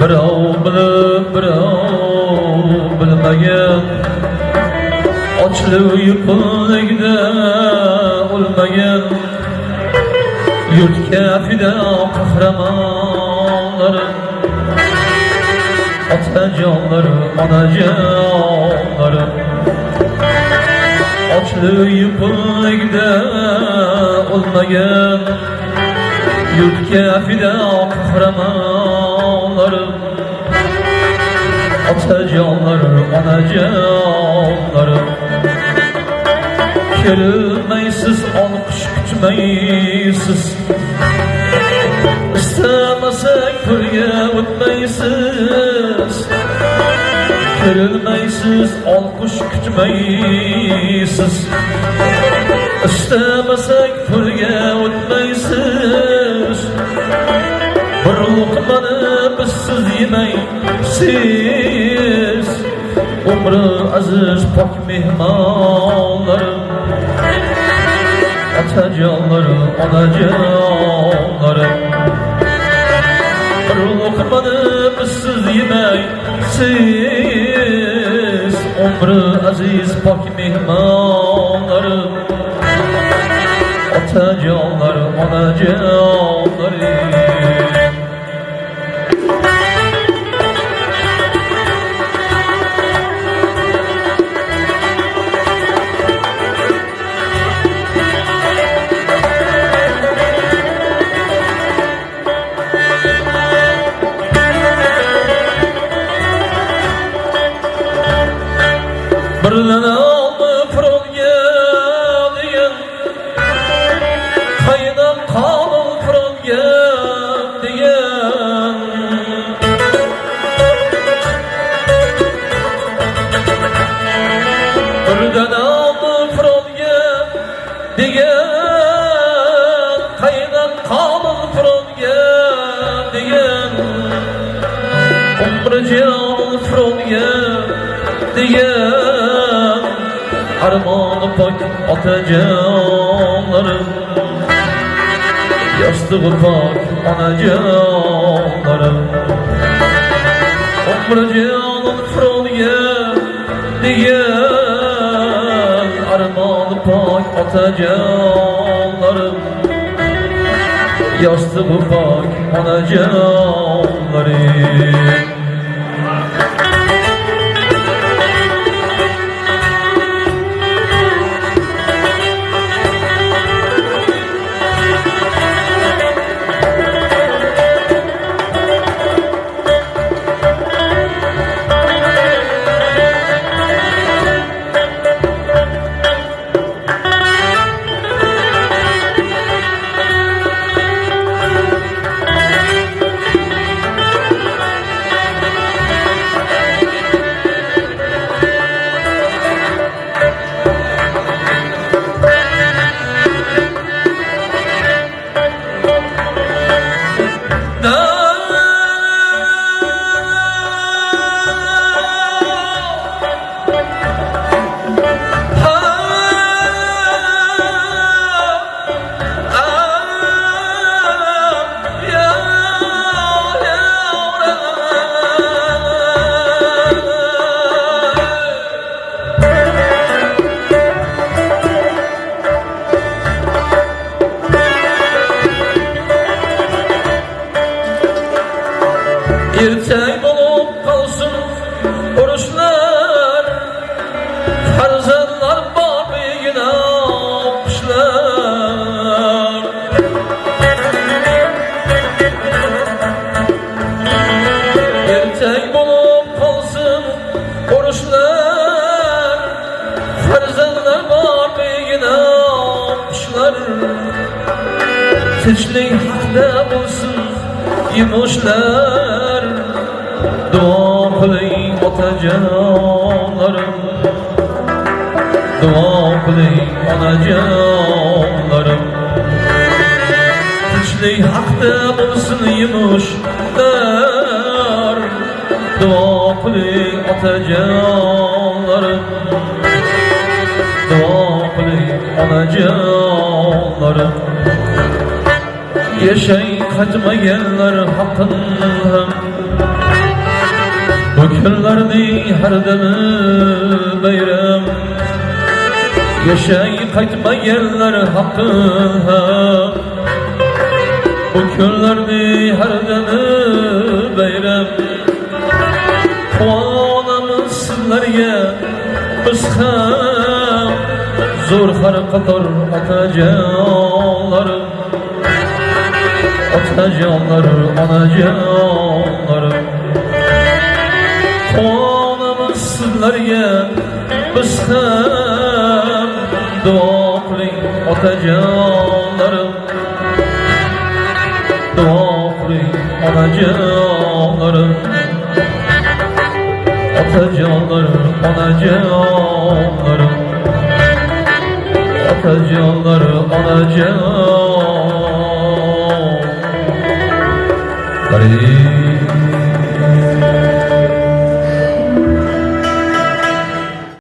Birov bilib, birov bilmagan, ochlik yupinligida o'lmagan, yurtga fida qahramonlarim, otajonlarim, onajonlarim. Ochlik yupinligida o'lmagan, yurtga fida qahramonlarim, otajonlarim, onajonlarim. Kelmaysiz, olqish kutmaysiz, istamasak birga o'tmaysiz. Kelmaysiz, olqish kutmaysiz, istamasak birga o'tmaysiz. Bir luqmani bizsiz yemaysiz, umri aziz pok mehmonlarim, otajonlarim, onajonlarim. Bir luqmani bizsiz yemaysiz, umri aziz pok mehmonlarim, otajonlarim, onajonlarim. Birden aldı fırılga diyen, kaydan kalın fırılga diyen. Birden aldı fırılga diyen, kaydan kalın fırılga diyen. Umri canın fırılga diyen. Armağanı pak otajonlarim, yostig'i pak onajonlarim. Umri jonim fronga degan, armağanı pak otajonlarim, yostig'i pak onajonlarim. Erteng bolup kalsın oruçlar, farzandlar babigine opuşlar. Erteng bolup kalsın oruçlar, farzandlar babigine opuşlar. Tinchlik haqda bo'lsin yumushlar, duo qiling otajonlarim, duo qiling onajonlarim. Tinchlik haqda bo'lsin yumushlar, duo qiling otajonlarim, duo qiling onajonlarim. Yaşay kaçmayanlar hakkında Küllerini her demi bayram Yaşay qaytmaganlar haqqı Bu küllerini her demi bayram Quvonamiz sizlarga biz ham Zo'r har qator otajonlarim Otajonlarim, onajonlarim Quvonamiz sizlarga biz ham Duo qiling otajonlarim Duo qiling onajonlarim Otajonlarim, onajonlarim Otajonlarim, onajonlarim